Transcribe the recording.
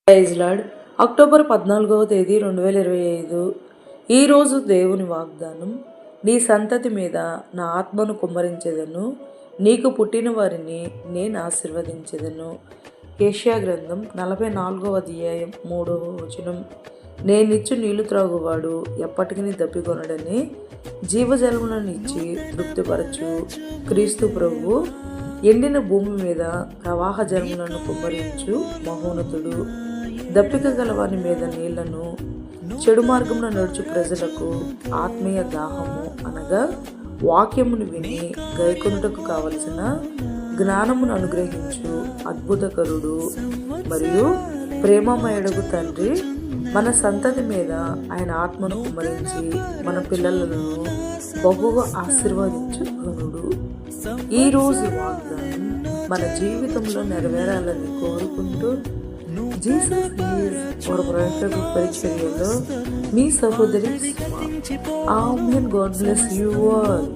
Praise lord. October 14వ తేదీ 2025. ఈరోజు దేవుని వాగ్దానం, నీ సంతతి మీద నా ఆత్మను కుమ్మరించెదను, నీకు పుట్టిన వారిని నేను ఆశీర్వదించెదను. యెషయా గ్రంథం 44వ అధ్యాయం 3వ వచనం. నేనిచ్చు నీళ్లు త్రాగువాడు ఎప్పటికీ దప్పికొనడని, జీవజలములను ఇచ్చి తృప్తిపరచు క్రీస్తు ప్రభువు ఎండిన భూమి మీద ప్రవాహ జలములను కుమ్మరించు మహోన్నతుడు. దప్పిక గలవాని మీద నీళ్లను, చెడు మార్గమున నడుచు ప్రజలకు ఆత్మీయ దాహము అనగా వాక్యమును విని గైకొనుటకు కావలసిన జ్ఞానమును అనుగ్రహించు అద్భుతకరుడు మరియు ప్రేమమయుడగు తండ్రి మన సంతతి మీద ఆయన ఆత్మను కుమ్మరించి మన పిల్లలను బహుగా ఆశీర్వదించు గనుడు. ఈరోజు వాగ్దానం మన జీవితంలో నెరవేరాలని కోరుకుంటూ జీసస్ ఈజ్ ఒక ప్రకటన పరిచర్యలో మీ సహోదరి amen. God bless you all.